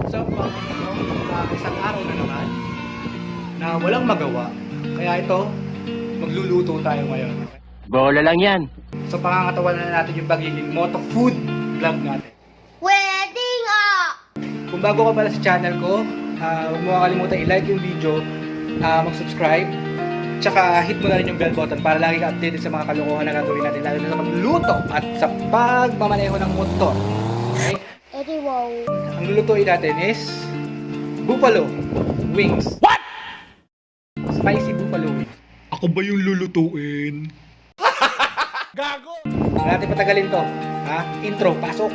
So, isang araw na naman na walang magawa. Kaya ito, magluluto tayo ngayon. Okay? Bola lang yan. So, pangangatawan na natin yung pagiging moto food vlog natin. Wedding Kung bago ka pala sa channel ko, huwag mo kakalimutan i-like yung video, mag-subscribe, tsaka hit mo na rin yung bell button para lagi ka updated sa mga kalokohan na gagawin natin, lalo na sa magluto at sa pagmamaneho ng motor. Okay? Eddie, wow. Ang lulutuin natin is buffalo wings. What? Spicy buffalo wings. Ako ba yung lulutuin? Gago! Huwag natin patagalin to. Ha? Intro, pasok!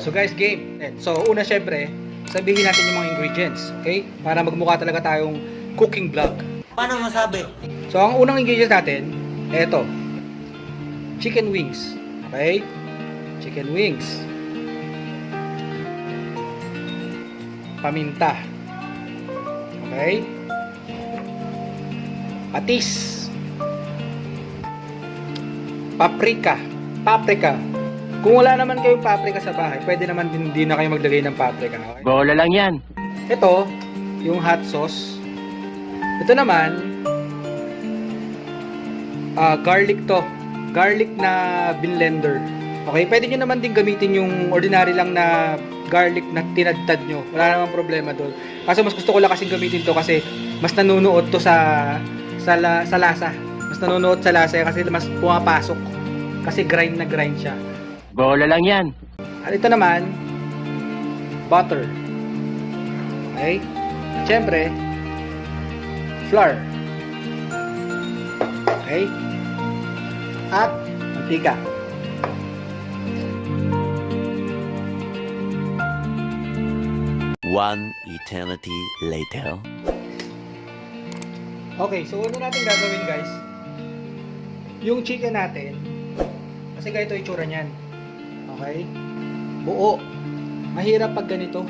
So guys, game. So una syempre, sabihin natin yung mga ingredients, okay? Para magmukha talaga tayong cooking vlog. Paano masabi? So ang unang ingredients natin, eto. Chicken wings. Okay? Chicken wings. Paminta. Okay? Patis. Paprika. Paprika. Kung wala naman kayong paprika sa bahay, pwede naman din na kayo maglagay ng paprika. Okay? Bola lang yan. Ito, yung hot sauce. Ito naman, garlic to. Garlic na binlender. Okay, pwede nyo naman din gamitin yung ordinary lang na garlic na tinadtad nyo. Wala namang problema doon. Kaso mas gusto ko lang kasing gamitin to kasi mas nanunuot to sa lasa. Mas nanunuot sa lasa kasi mas pumapasok. Kasi grind na grind siya. Bola lang yan. At ito naman, butter. Okay? Siyempre, flour. Okay? At mantika. One eternity later. Okay, so ano natin gagawin guys? Yung chicken natin, kasi ganito yung itsura niyan. Okay? Buo. Mahirap pag ganito.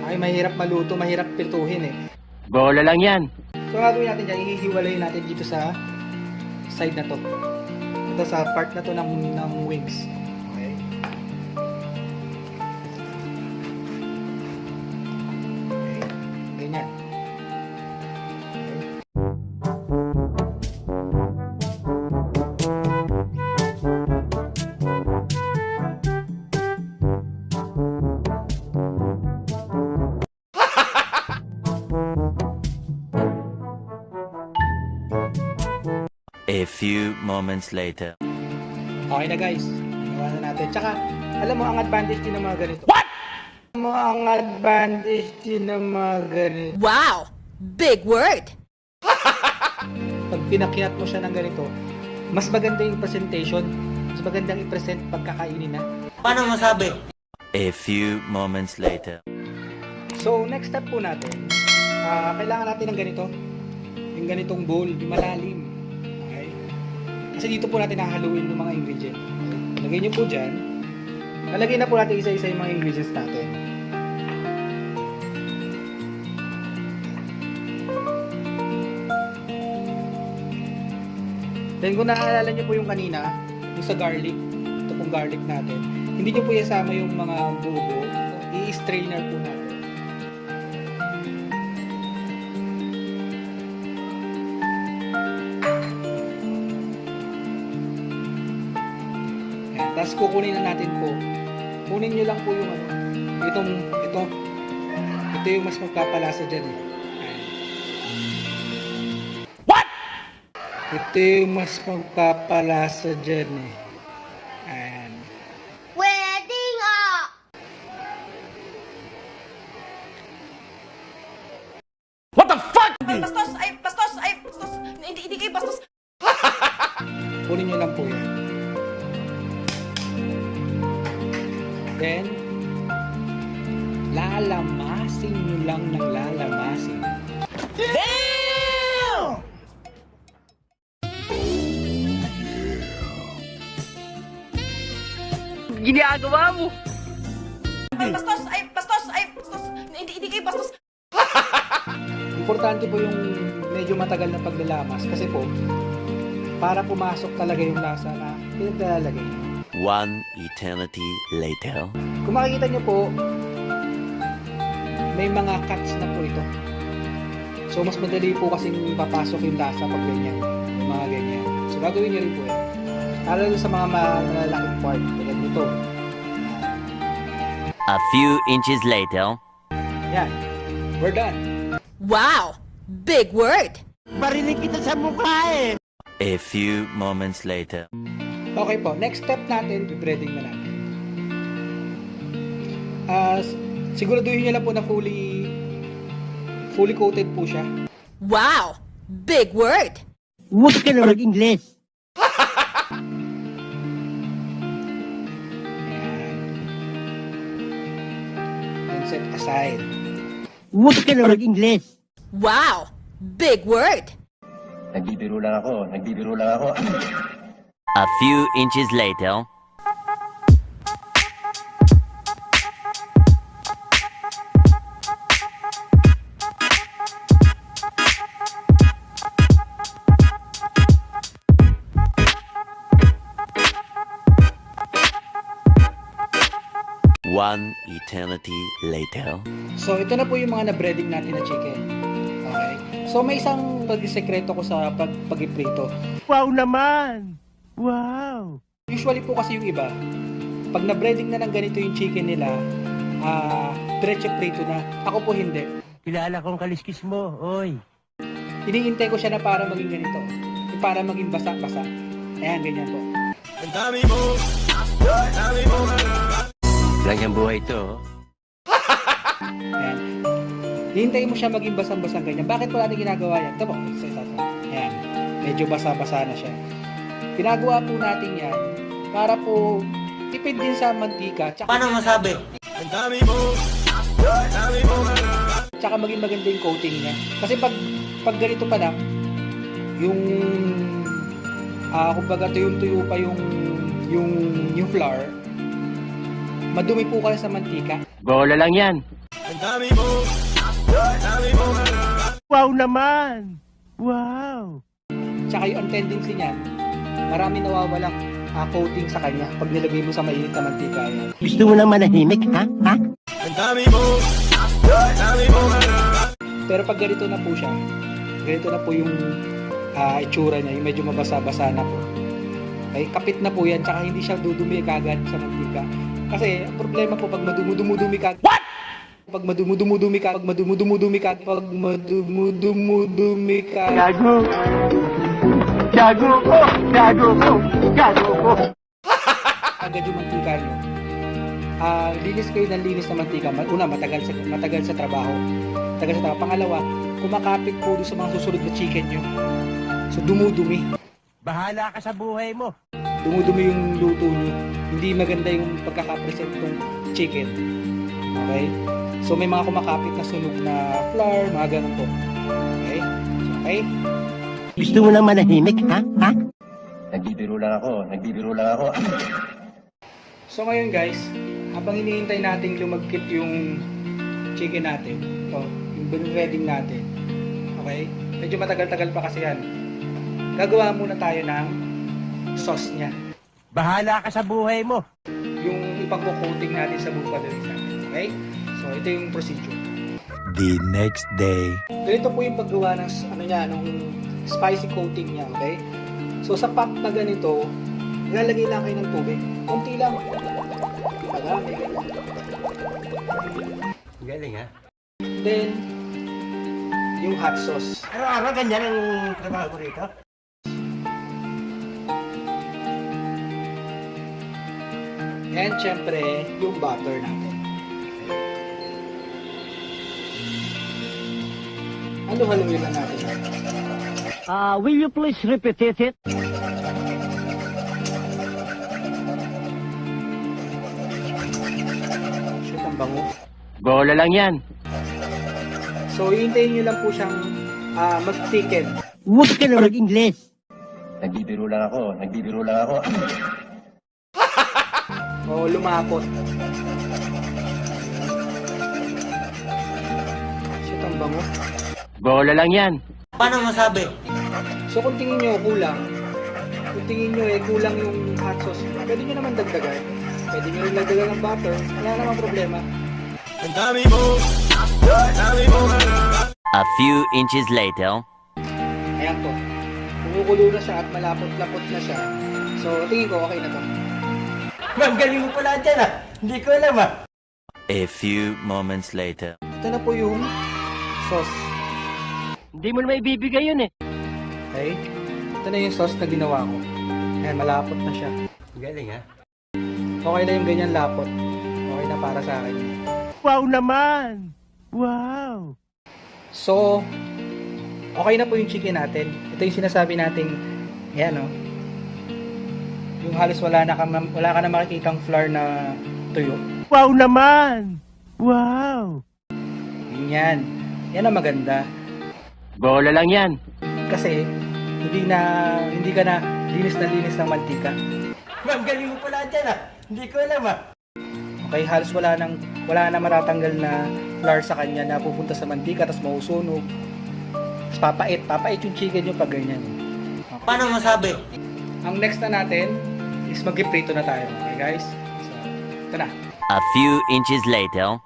Ay, mahirap maluto, mahirap pirtuhin eh. Bola lang yan. So, ang gagawin natin dyan, ihihiwalayin natin dito sa side na to. Ito sa part na to ng wings. Okay? Okay. Ganyan. A few moments later. Okay na guys. Gawa na natin. Tsaka, alam mo, ang advantage din ng mga ganito. What? Alam mo, ang advantage din ng mga ganito. Wow! Big word! Pag pinakinat mo siya ng ganito, mas maganda yung presentation. Mas magandang i-present pagkakainin na. Paano masabi? A few moments later. So, next step po natin, kailangan natin ng ganito. Yung ganitong bowl, yung malalim. Okay? Kasi dito po natin hahaluin yung mga ingredients. Okay? Lagay nyo po dyan. Nalagay na po natin isa-isa yung mga ingredients natin. Then kung naaalala nyo po yung kanina, yung sa garlic, ito pong garlic natin, hindi nyo po isama yung mga buo-buo. I-strainer po natin. Ayan, tapos kukunin na natin po. Kunin nyo lang po yung ano, ito yung mas magpapalasa dyan eh. Ito yung mas magpapalasa dyan eh. Ayan. Wedding What the fuck? Bastos! Hindi kayo bastos! Kunin nyo lang po yan. Then, lalamasin nyo lang ng lalamasin. Damn! ginagawa mo? Bastos! Bastos! bastos. Importante po yung medyo matagal na paglalamas kasi po, para pumasok talaga yung lasa na pinaglalagay. One eternity later. Kung makikita nyo po, may mga cuts na po ito. So, mas madali po kasing papasok yung lasa pag ganyan. Yung mga ganyan. So, gagawin nyo rin po yan. Lalo sa mga malalaking part. Tulad nito. A few inches later. Yan. We're done. Wow! Big word! A few moments later. Okay po. Next step natin, breading na natin. Siguraduhin nyo lang po na fully coated po siya. Wow! Big word! Huwag ka na mag-Ingles. Then set aside. Huwag ka na mag-Ingles. Wow! Big word! Nagbibiro lang ako. A few inches later. One eternity later. So, ito na po yung mga na-breading natin na chicken. Okay. So, may isang pag-sekreto ko sa pag-iprito. Wow naman! Wow! Usually po kasi yung iba, pag na-breading na ng ganito yung chicken nila, diretso prito na. Ako po hindi. Kilala kong kaliskis mo, oy. Hinihintay ko siya na para maging ganito. Yung para maging basa-basa. Ayan, ganyan po. Lang yung buhay to. Ayan. Hihintayin mo siya maging basang-basang ganyan. Bakit po natin ginagawa yan? Ito po. Ayan. Medyo basa-basa na siya. Ginagawa po natin yan para po tipid din sa mantika. Paano masabi? Tsaka maging maganda yung coating niya. Kasi pag ganito pa lang, yung kumbaga tuyong-tuyo pa yung flour, madumi po kasi sa mantika. Bola lang yan. Wow naman! Wow! Tsaka yung tendency niyan, marami nawawalang coating sa kanya pag nilagay mo sa mainit na mantika. Yan. Gusto mo lang manahimik, ha? Ha? Pero pag ganito na po siya, ganito na po yung itsura niya, yung medyo mabasa-basa na po. Okay, kapit na po yan, tsaka hindi siya dudumi kagad sa mantika. Kasi, ang problema po, pag madumudumi kagad, what? Pag madumudumi kagad, agad yung mantika nyo. Linis kayo ng linis na mantika. Una, matagal sa trabaho. Pangalawa, kumakapit po doon sa mga susunod na chicken nyo. So, dumudumi. Bahala ka sa buhay mo. Dumudumi yung luto nyo. Hindi maganda yung pagkakapresent ng chicken. Okay? So, may mga kumakapit na sunog na flour, mga ganun po. Okay? Okay? Gusto mo lang manahimik, ha? Ha? Nagbibiro lang ako. So, ngayon guys, habang hinihintay natin lumagkit yung chicken natin, ito, yung breading natin, okay? Medyo matagal-tagal pa kasi yan. Gagawa muna tayo ng sauce niya. Bahala ka sa buhay mo. Yung ipag-coating natin sa bupadari natin. Okay? So, ito yung procedure. The next day. Ganito po yung paggawa ng, nung spicy coating niya. Okay? So, sa pot na ganito, ilalagay lang kayo ng tubig. Kunti lang. Marami. Galing, ha? Then, yung hot sauce. Araw-araw ganyan ang trabaho ko rito. And syempre, yung butter natin. Halo-haloyin lang natin. Will you please repeat it? Shoot, ang bango. Bola lang yan. So, hihintayin nyo lang po siyang mag-thicken. Huwag ka na mag-Ingles. Nagbibiro lang ako. O lumakot. bango. Bola lang yan. So kung tingin nyo kulang yung hot sauce, pwede nyo naman dagdagan. Pwede nyo rin dagdagan ng butter. Wala namang problema. A few inches later. Ayan po. Kumukulo na siya at malapot-lapot na siya. So tingin ko okay na to. Ma'am, galing mo pala dyan ah. Hindi ko alam ah. A few moments later. Ito na po yung sauce. Hindi mo na maibibigay yun eh. Okay? Ito na yung sauce na ginawa ko. Ayan, malapot na siya. Galing ah. Okay na yung ganyan lapot. Okay na para sa akin. Wow naman! Wow! So, okay na po yung chicken natin. Ito yung sinasabi nating, ayan o. Yung halos wala ka na makikitang flour na tuyo. Wow naman! Wow! Yan. Yan ang maganda. Bola lang yan. Kasi, hindi ka na linis ng mantika. Ma'am, galing mo pala dyan ah. Hindi ko alam ah. Okay, halos wala na matatanggal na flour sa kanya na pupunta sa mantika tapos mausunog. Tapos papait yung chicken yung pag ganyan. Okay. Paano masabi? Ang next na natin is mag-prito na tayo. Okay guys? So, ito na. A few inches later.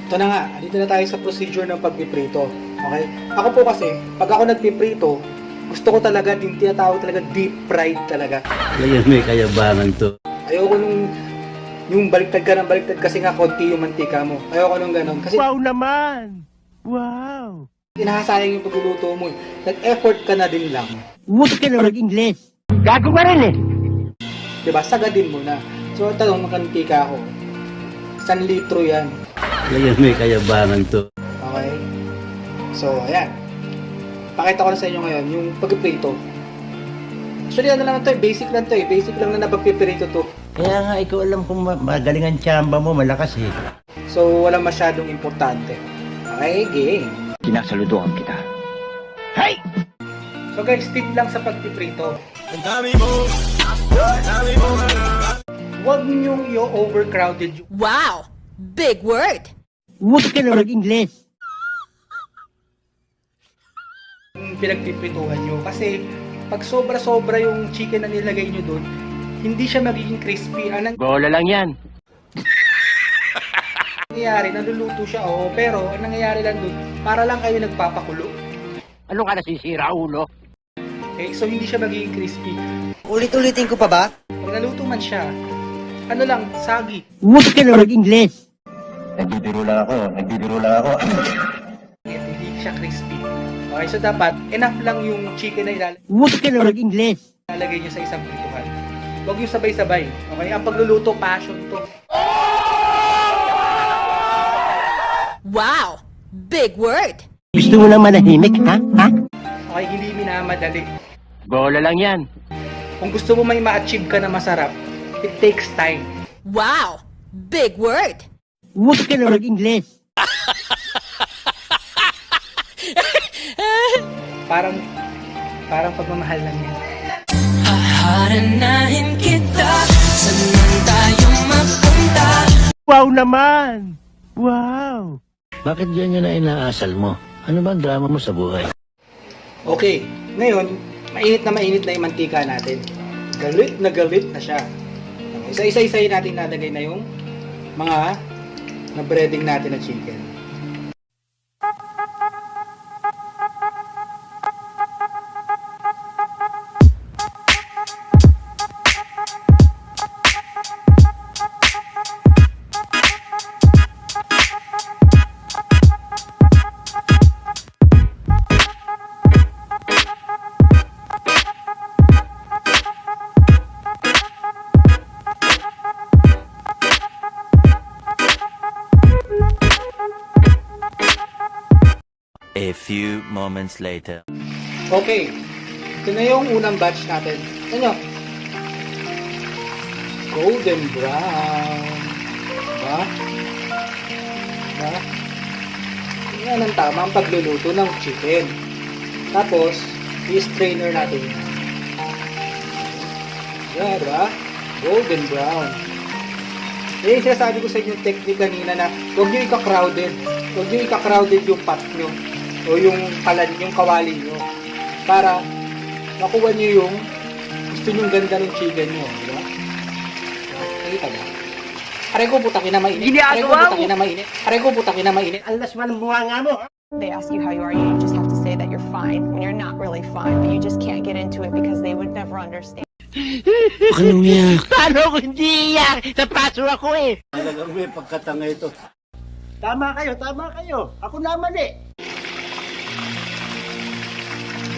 Ito na nga, dito na tayo sa procedure ng pagpiprito. Okay? Ako po kasi, pag ako nagpiprito, gusto ko talaga, yung tinatawag talaga deep fried talaga. Ngayon may kayabangan to. Ayoko nung yung baliktad ka ng baliktad kasi nga konti yung mantika mo. Ayoko nung ganon. Kasi Wow naman! Wow! inahasayang yung pagluluto mo. Nag-effort ka na din lang. Huwag ka na mag-Ingles. Gago ka rin eh. Diba? Sagadin mo na. So, tanong makantika ako. 1 litro yan. Ngayon may kayabangan to. Okay? So, ayan. Pakita ko na sa inyo ngayon yung pagpiprito. Actually, ano lang to eh. Basic lang to eh. Basic lang na napagpiprito to. Kaya nga, ikaw alam kung magaling ang tsamba mo, malakas eh. So, walang masyadong importante. Okay, game. Sinasaludoan kita. Hey! So guys, tip lang sa pagpiprito. Huwag niyong i-overcrowded Wow! Big word! Huwag ka na mag-Ingles. yung pinagpiprituhan nyo. Kasi, pag sobra-sobra yung chicken na nilagay nyo doon, hindi siya magiging crispy. Ang Bola lang yan. nangyayari, naluluto siya, oo. Pero, ang nangyayari lang doon, para lang kayo nagpapakulo. Ano ka nasisira, ulo? Okay? So, hindi siya magiging crispy. Ulit-ulitin ko pa ba? Pag naluto man siya, ano lang, sagi. Huwag ka na mag-Ingles. Nagbibiro lang ako. Hindi siya crispy. Okay, so dapat, enough lang yung chicken na Huwag ka na mag-Ingles. ilalagay nyo sa isang prituhan. Huwag yung sabay-sabay. Okay, ang pagluluto, passion to. Wow! Big word! Gusto mo lang manahimik, ha? Ha? Okay, hindi minamadali. Bola lang yan. Kung gusto mo may ma-achieve ka na masarap, it takes time. Wow! Big word! Huwag ka na mag-Ingles. Parang pagmamahal lang yan. Haharanahin kita, saan man tayo mapunta? Wow naman! Wow! Bakit yan na inaasal mo? Ano bang drama mo sa buhay? Okay, ngayon, mainit na yung mantika natin. Galit na siya. Okay, so isa-isahin natin nalagay na yung mga na-breading natin na chicken. A few moments later. Okay, ito na yung unang batch natin. Ano? Golden brown. Diba? Diba? Yan ang tamang pagluluto ng chicken. Tapos, i-strainer natin. Yan, diba? Golden brown. Yan yung sinasabi ko sa inyo technique kanina na huwag nyo ika-crowded. huwag nyo ika-crowded yung pot nyo o yung kalan, yung kawali nyo para makuha nyo yung gusto nyong ganda ng chicken nyo, di ba? Nakita ba? Aray ko, putakin na mainit. Aray ko, putakin na mainit. Aray ko, putakin na mainit. Alas man ang bunga nga mo. They ask you how you are, you just have to say that you're fine when you're not really fine, but you just can't get into it because they would never understand. Anong yan? Paano ko hindi iyak? Napaso ako eh. Talagang may pagkatanga ito. Tama kayo. Ako na mali.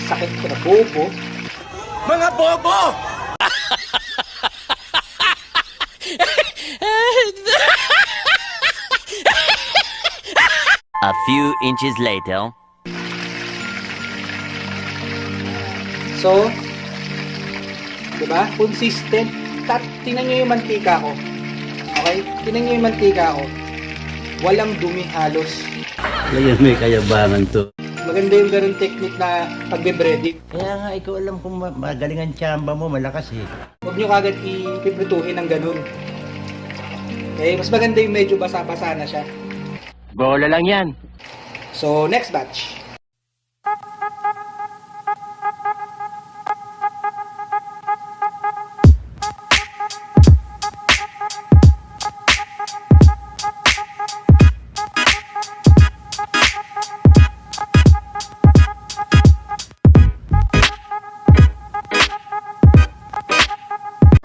Sakit ko na bobo. Mga bobo! A few inches later. So, di ba? Consistent. Tingnan nyo yung mantika ko. Okay? Tingnan nyo yung mantika ko. Walang dumi halos. Kaya may kayabangan to. Maganda yung ganun technique na pagbe-breading. Kaya nga, ikaw alam kung magaling ang tsamba mo, malakas eh. Huwag nyo kagad ipiprituhin ng ganun. Okay? Mas maganda yung medyo basa-basa na siya. Bola lang yan. So, next batch.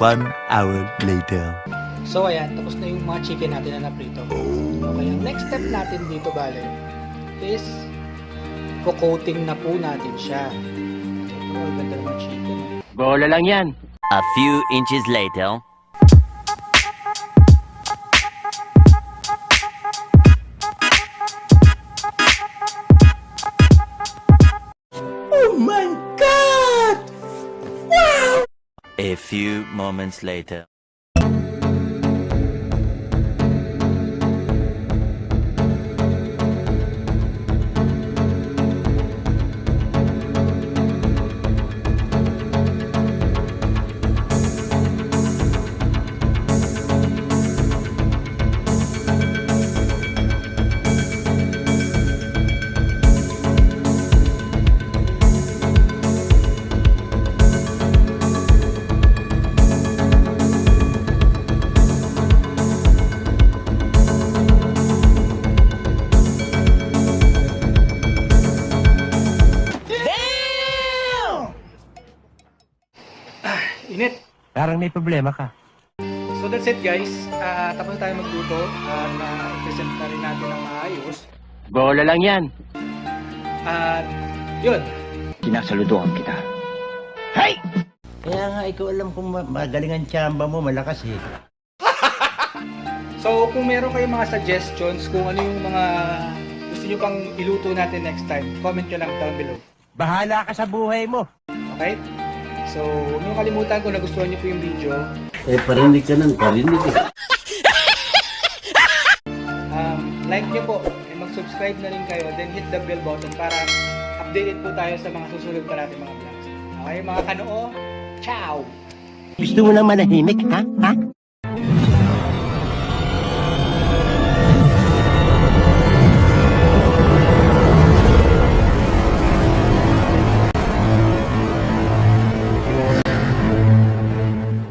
One hour later. So, ayan. Tapos na yung mga chicken natin na naprito. Okay. Ang next step natin dito, bale, is coating na po natin siya. Oh, ganda naman chicken. Bola lang yan. A few inches later. Oh my God! A few moments later. Init! Parang may problema ka. So that's it guys. Tapos na tayo magluto. Na-present na rin natin ng maayos. Bola lang yan. At yun. Sinasaludoan kita. Kaya nga, ikaw alam kung magaling ang tsamba mo, malakas eh. So kung meron kayong mga suggestions kung ano yung mga gusto nyo pang iluto natin next time, comment nyo lang down below. Bahala ka sa buhay mo. Okay? So huwag nyo kalimutan kung nagustuhan nyo po yung video. Parinig ka ng parinig eh. Like nyo po and mag-subscribe na rin kayo, then hit the bell button para updated po tayo sa mga susunod pa natin mga vlogs. Okay mga kanoo? Ciao! Gusto mo nang manahimik, ha?